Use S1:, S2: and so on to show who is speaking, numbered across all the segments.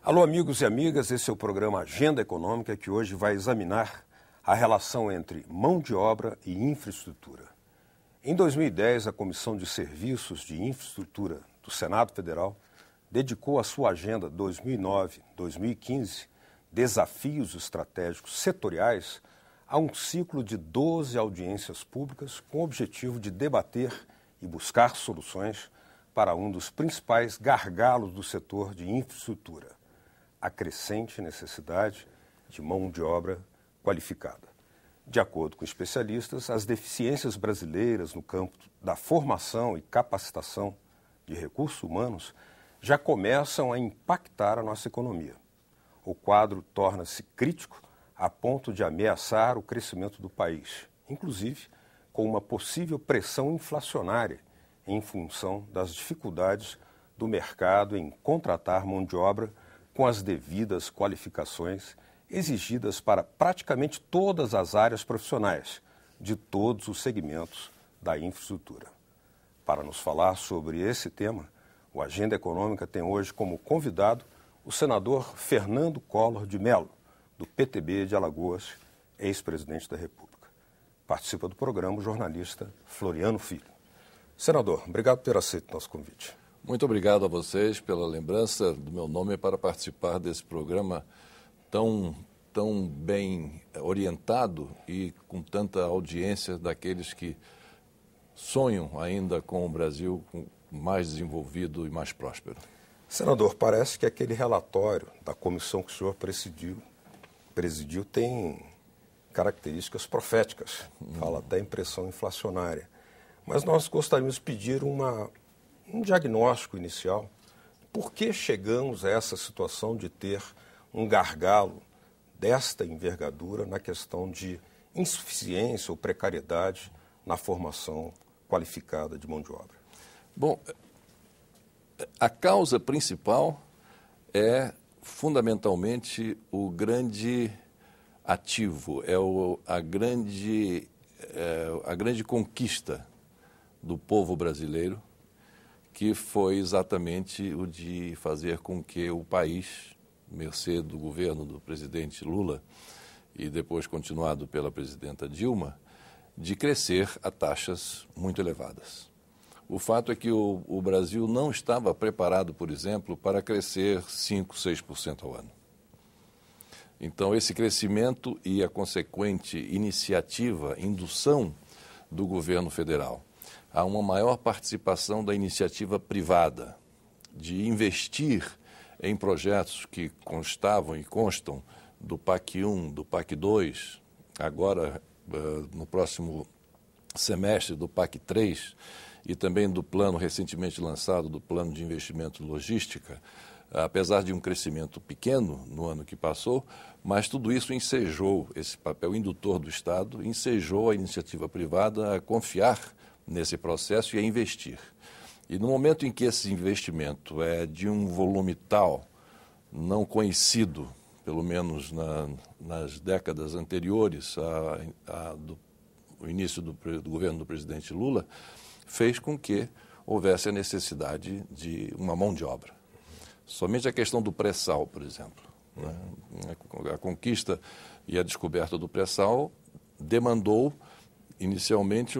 S1: Alô, amigos e amigas, esse é o programa Agenda Econômica, que hoje vai examinar a relação entre mão de obra e infraestrutura. Em 2010, a Comissão de Serviços de Infraestrutura do Senado Federal dedicou a sua agenda 2009-2015, Desafios Estratégicos Setoriais, a um ciclo de 12 audiências públicas com o objetivo de debater e buscar soluções para um dos principais gargalos do setor de infraestrutura, a crescente necessidade de mão de obra qualificada. De acordo com especialistas, as deficiências brasileiras no campo da formação e capacitação de recursos humanos já começam a impactar a nossa economia. O quadro torna-se crítico a ponto de ameaçar o crescimento do país, inclusive com uma possível pressão inflacionária em função das dificuldades do mercado em contratar mão de obra com as devidas qualificações exigidas para praticamente todas as áreas profissionais de todos os segmentos da infraestrutura. Para nos falar sobre esse tema, o Agenda Econômica tem hoje como convidado o senador Fernando Collor de Mello, do PTB de Alagoas, ex-presidente da República. Participa do programa o jornalista Floriano Filho. Senador, obrigado por ter aceito o nosso convite.
S2: Muito obrigado a vocês pela lembrança do meu nome para participar desse programa tão bem orientado e com tanta audiência daqueles que sonham ainda com o Brasil mais desenvolvido e mais próspero.
S1: Senador, parece que aquele relatório da comissão que o senhor presidiu tem características proféticas, fala até em pressão inflacionária. Mas nós gostaríamos de pedir um diagnóstico inicial. Por que chegamos a essa situação de ter um gargalo desta envergadura na questão de insuficiência ou precariedade na formação qualificada de mão de obra?
S2: Bom, a causa principal é fundamentalmente o grande ativo, a grande conquista do povo brasileiro, que foi exatamente o de fazer com que o país, mercê do governo do presidente Lula e depois continuado pela presidenta Dilma, de crescer a taxas muito elevadas. O fato é que o Brasil não estava preparado, por exemplo, para crescer 5%, 6% ao ano. Então, esse crescimento e a consequente iniciativa, indução do governo federal a uma maior participação da iniciativa privada, de investir em projetos que constavam e constam do PAC 1, do PAC 2, agora no próximo semestre do PAC 3 e também do plano recentemente lançado, do Plano de Investimento em Logística, apesar de um crescimento pequeno no ano que passou, mas tudo isso ensejou, esse papel indutor do Estado, ensejou a iniciativa privada a confiar nesse processo e a investir. E no momento em que esse investimento é de um volume tal, não conhecido, pelo menos nas décadas anteriores do início do governo do presidente Lula, fez com que houvesse a necessidade de uma mão de obra. Somente a questão do pré-sal, por exemplo. Né? A conquista e a descoberta do pré-sal demandou inicialmente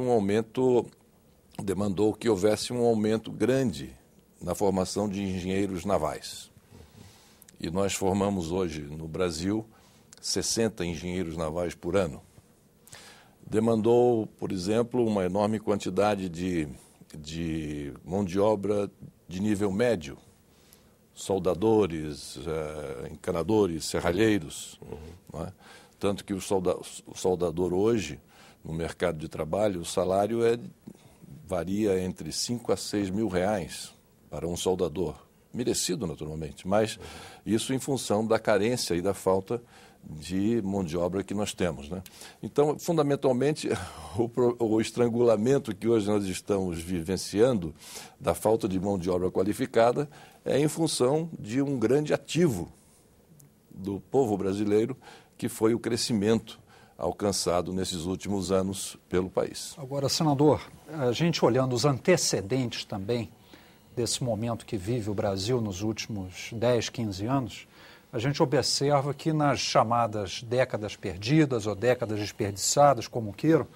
S2: demandou que houvesse um aumento grande na formação de engenheiros navais. E nós formamos hoje no Brasil 60 engenheiros navais por ano. Demandou, por exemplo, uma enorme quantidade de mão de obra de nível médio, soldadores, encanadores, serralheiros. Não é? Tanto que o soldador hoje, no mercado de trabalho, o salário varia entre 5 a 6 mil reais para um soldador. Merecido, naturalmente, mas isso em função da carência e da falta de mão de obra que nós temos. Né? Então, fundamentalmente, o estrangulamento que hoje nós estamos vivenciando da falta de mão de obra qualificada é em função de um grande ativo do povo brasileiro, que foi o crescimento alcançado nesses últimos anos pelo país.
S3: Agora, senador, a gente olhando os antecedentes também, desse momento que vive o Brasil nos últimos 10, 15 anos, a gente observa que nas chamadas décadas perdidas ou décadas desperdiçadas, como queiram,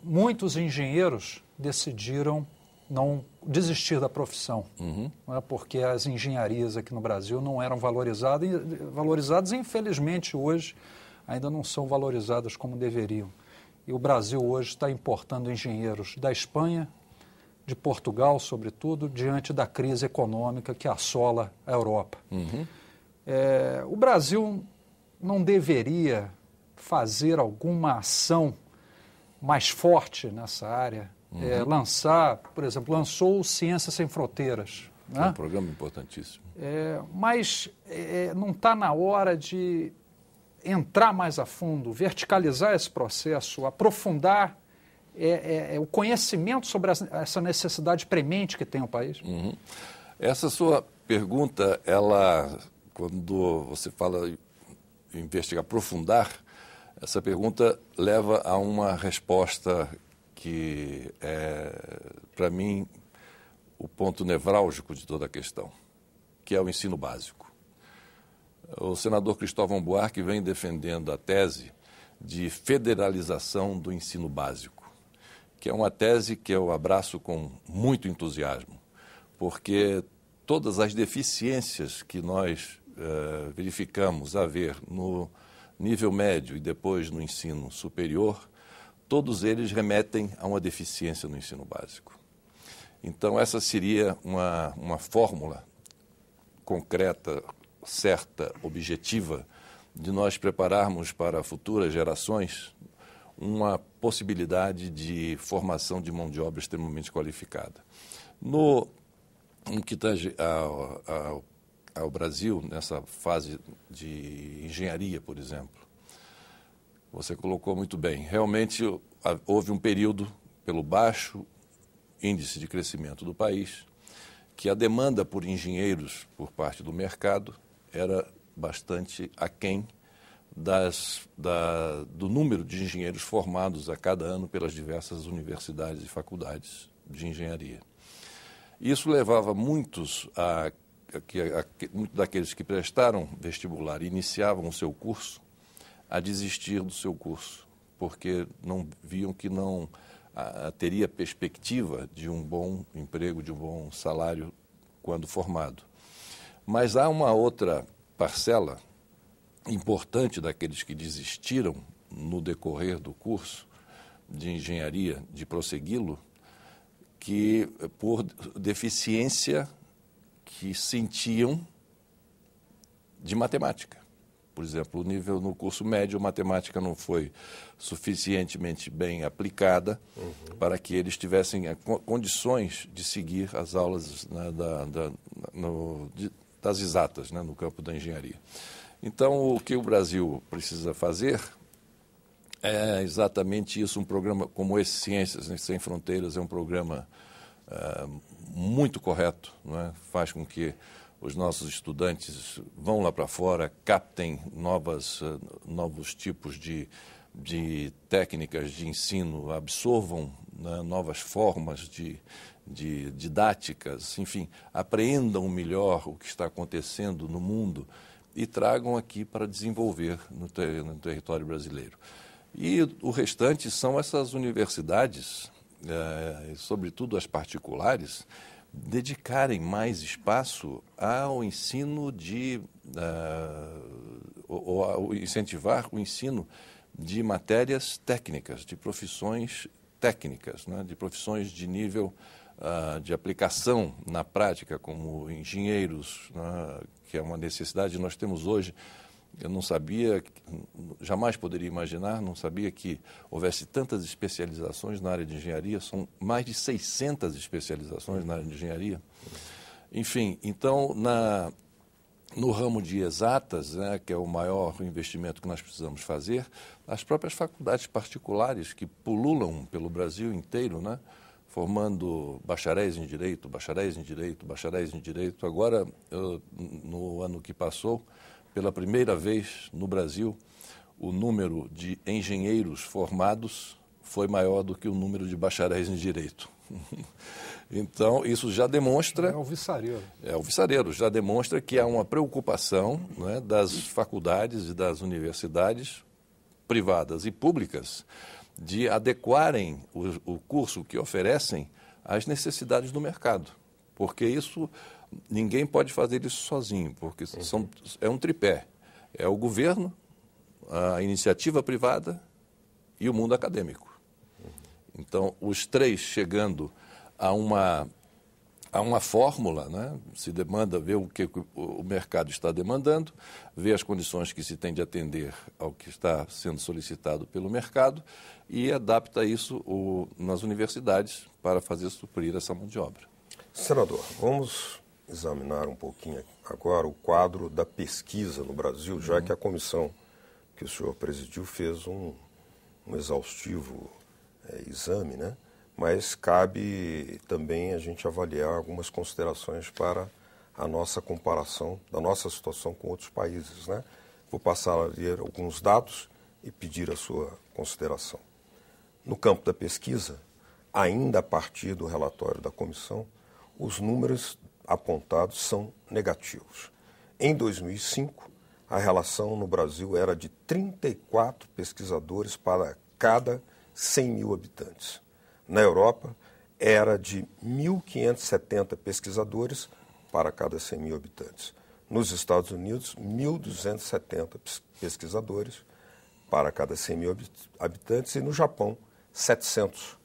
S3: muitos engenheiros decidiram não desistir da profissão, não é? Porque as engenharias aqui no Brasil não eram valorizadas e, infelizmente, hoje ainda não são valorizadas como deveriam. E o Brasil hoje está importando engenheiros da Espanha, de Portugal, sobretudo, diante da crise econômica que assola a Europa. O Brasil não deveria fazer alguma ação mais forte nessa área, lançar, por exemplo, lançou o Ciências Sem Fronteiras.
S2: É um programa importantíssimo.
S3: Mas não está na hora de entrar mais a fundo, verticalizar esse processo, aprofundar o conhecimento sobre essa necessidade premente que tem o país?
S2: Essa sua pergunta, ela, quando você fala em investigar, aprofundar, essa pergunta leva a uma resposta que é, para mim, o ponto nevrálgico de toda a questão, que é o ensino básico. O senador Cristóvão Buarque vem defendendo a tese de federalização do ensino básico, que é uma tese que eu abraço com muito entusiasmo, porque todas as deficiências que nós verificamos haver no nível médio e depois no ensino superior, todos eles remetem a uma deficiência no ensino básico. Então, essa seria uma fórmula concreta, certa, objetiva, de nós prepararmos para futuras gerações uma possibilidade de formação de mão de obra extremamente qualificada. No que tange ao Brasil, nessa fase de engenharia, por exemplo, você colocou muito bem. Realmente houve um período, pelo baixo índice de crescimento do país, que a demanda por engenheiros por parte do mercado era bastante aquém do número de engenheiros formados a cada ano pelas diversas universidades e faculdades de engenharia. Isso levava muitos daqueles que prestaram vestibular e iniciavam o seu curso a desistir do seu curso, porque não viam que não teria perspectiva de um bom emprego, de um bom salário quando formado. Mas há uma outra parcela importante daqueles que desistiram no decorrer do curso de engenharia, de prossegui-lo, que por deficiência que sentiam de matemática. Por exemplo, o nível no curso médio, a matemática não foi suficientemente bem aplicada para que eles tivessem condições de seguir as aulas, né, das exatas, né, no campo da engenharia. Então, o que o Brasil precisa fazer é exatamente isso. Um programa como esse, Ciências Sem Fronteiras, é um programa muito correto, não é? Faz com que os nossos estudantes vão lá para fora, captem novos tipos de técnicas de ensino, absorvam, né, novas formas de didáticas, enfim, apreendam melhor o que está acontecendo no mundo e tragam aqui para desenvolver no território brasileiro. E o restante são essas universidades, sobretudo as particulares, dedicarem mais espaço ao ensino ou incentivar o ensino de matérias técnicas, de profissões técnicas, né, de profissões de nível de aplicação na prática, como engenheiros, né, que é uma necessidade que nós temos hoje. Eu não sabia, jamais poderia imaginar, não sabia que houvesse tantas especializações na área de engenharia, são mais de 600 especializações na área de engenharia. Enfim, então, no ramo de exatas, né, que é o maior investimento que nós precisamos fazer, as próprias faculdades particulares que pululam pelo Brasil inteiro, né, formando bacharéis em Direito, bacharéis em Direito, bacharéis em Direito. Agora, no ano que passou, pela primeira vez no Brasil, o número de engenheiros formados foi maior do que o número de bacharéis em direito. Então, isso já demonstra...
S3: É o viçareiro.
S2: É o viçareiro, já demonstra que há uma preocupação, né, das faculdades e das universidades privadas e públicas de adequarem o curso que oferecem às necessidades do mercado. Porque isso, ninguém pode fazer isso sozinho, porque é um tripé. É o governo, a iniciativa privada e o mundo acadêmico. Então, os três chegando a uma fórmula, né? Se demanda ver o que o mercado está demandando, ver as condições que se tem de atender ao que está sendo solicitado pelo mercado e adapta isso nas universidades para fazer suprir essa mão de obra.
S1: Senador, vamos examinar um pouquinho agora o quadro da pesquisa no Brasil, já que a comissão que o senhor presidiu fez um exaustivo exame, né? Mas cabe também a gente avaliar algumas considerações para a nossa comparação da nossa situação com outros países, né? Vou passar a ler alguns dados e pedir a sua consideração. No campo da pesquisa, ainda a partir do relatório da comissão, os números apontados são negativos. Em 2005, a relação no Brasil era de 34 pesquisadores para cada 100 mil habitantes. Na Europa, era de 1.570 pesquisadores para cada 100 mil habitantes. Nos Estados Unidos, 1.270 pesquisadores para cada 100 mil habitantes. E no Japão, 700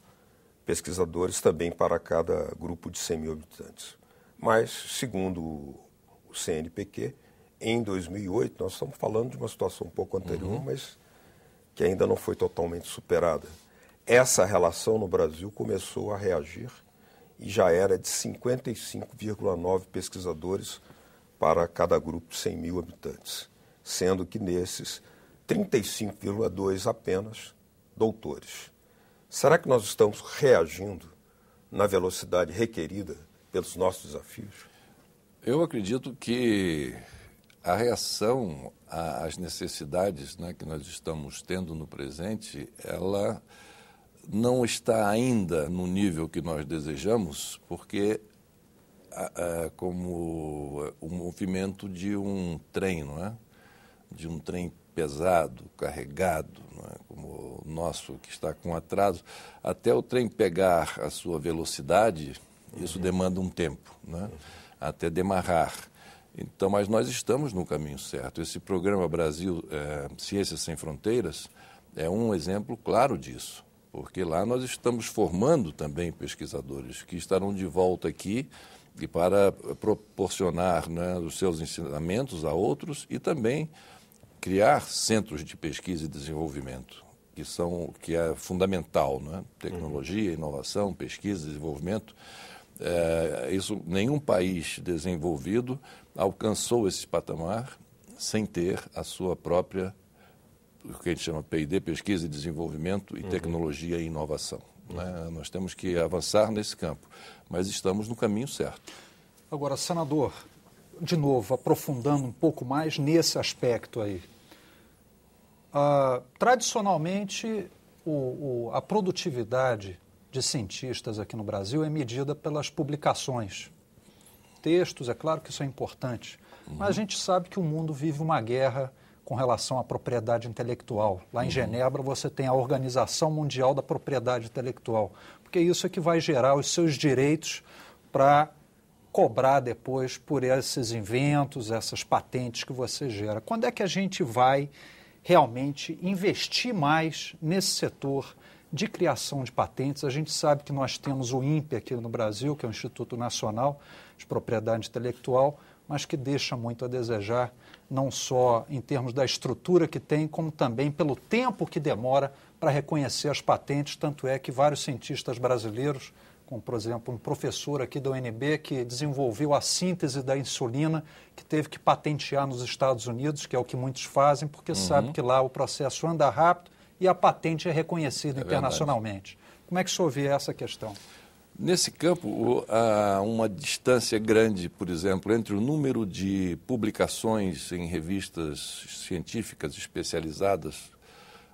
S1: pesquisadores também para cada grupo de 100 mil habitantes. Mas, segundo o CNPq, em 2008, nós estamos falando de uma situação um pouco anterior, mas que ainda não foi totalmente superada. Essa relação no Brasil começou a reagir e já era de 55,9 pesquisadores para cada grupo de 100 mil habitantes, sendo que nesses 35,2 apenas doutores. Será que nós estamos reagindo na velocidade requerida pelos nossos desafios?
S2: Eu acredito que a reação às necessidades, né, que nós estamos tendo no presente, ela não está ainda no nível que nós desejamos, porque como o movimento de um trem, não é? De um trem pesado, carregado, não é? Como o nosso que está com atraso, até o trem pegar a sua velocidade, isso demanda um tempo, né? Até demarrar. Então, mas nós estamos no caminho certo. Esse programa Brasil Ciências Sem Fronteiras é um exemplo claro disso. Porque lá nós estamos formando também pesquisadores que estarão de volta aqui e para proporcionar, né, os seus ensinamentos a outros e também criar centros de pesquisa e desenvolvimento, que é fundamental, né? Tecnologia, inovação, pesquisa, desenvolvimento. Isso, nenhum país desenvolvido alcançou esse patamar sem ter a sua própria, o que a gente chama P&D, Pesquisa e Desenvolvimento e Tecnologia e Inovação. Né? Nós temos que avançar nesse campo, mas estamos no caminho certo.
S3: Agora, senador, de novo, aprofundando um pouco mais nesse aspecto aí. Tradicionalmente, a produtividade de cientistas aqui no Brasil é medida pelas publicações. Textos, é claro que isso é importante, mas a gente sabe que o mundo vive uma guerra com relação à propriedade intelectual. Lá em Genebra você tem a Organização Mundial da Propriedade Intelectual, porque isso é que vai gerar os seus direitos para cobrar depois por esses inventos, essas patentes que você gera. Quando é que a gente vai realmente investir mais nesse setor de criação de patentes? A gente sabe que nós temos o INPE aqui no Brasil, que é o Instituto Nacional de Propriedade Intelectual, mas que deixa muito a desejar, não só em termos da estrutura que tem, como também pelo tempo que demora para reconhecer as patentes. Tanto é que vários cientistas brasileiros, como, por exemplo, um professor aqui da UNB que desenvolveu a síntese da insulina, que teve que patentear nos Estados Unidos, que é o que muitos fazem, porque sabe que lá o processo anda rápido e a patente é reconhecida internacionalmente. Verdade. Como é que o senhor vê essa questão?
S2: Nesse campo, há uma distância grande, por exemplo, entre o número de publicações em revistas científicas especializadas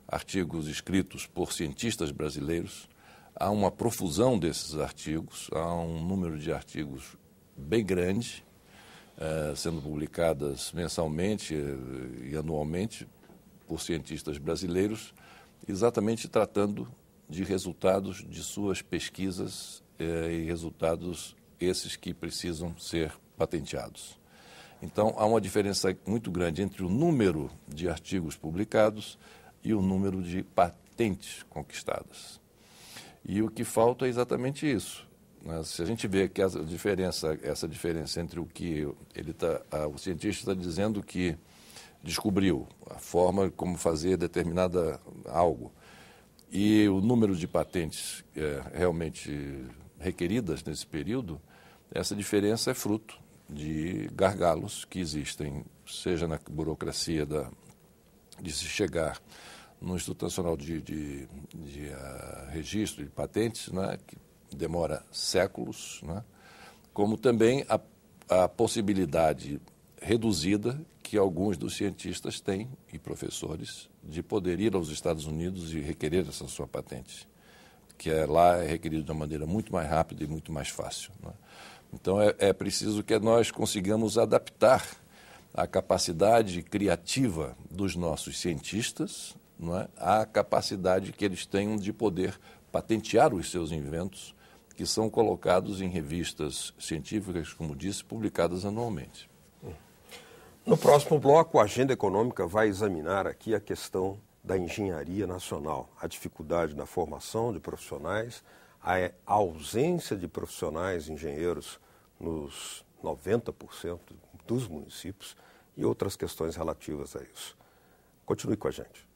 S2: artigos escritos por cientistas brasileiros. Há uma profusão desses artigos, há um número de artigos bem grande, sendo publicadas mensalmente e anualmente por cientistas brasileiros, exatamente tratando de resultados de suas pesquisas e resultados esses que precisam ser patenteados. Então, há uma diferença muito grande entre o número de artigos publicados e o número de patentes conquistadas. E o que falta é exatamente isso. Se a gente vê que essa diferença entre o que o cientista está dizendo que descobriu, a forma como fazer determinada algo, e o número de patentes realmente requeridas nesse período, essa diferença é fruto de gargalos que existem, seja na burocracia de se chegar no Instituto Nacional de Registro de Patentes, né, que demora séculos, né, como também a possibilidade reduzida que alguns dos cientistas têm, e professores, de poder ir aos Estados Unidos e requerer essa sua patente, que lá é requerido de uma maneira muito mais rápida e muito mais fácil, né. Então, é preciso que nós consigamos adaptar a capacidade criativa dos nossos cientistas, não é, à capacidade que eles tenham de poder patentear os seus inventos, que são colocados em revistas científicas, como disse, publicadas anualmente.
S1: No próximo bloco, a Agenda Econômica vai examinar aqui a questão da engenharia nacional, a dificuldade na formação de profissionais, a ausência de profissionais engenheiros nos 90% dos municípios e outras questões relativas a isso. Continue com a gente.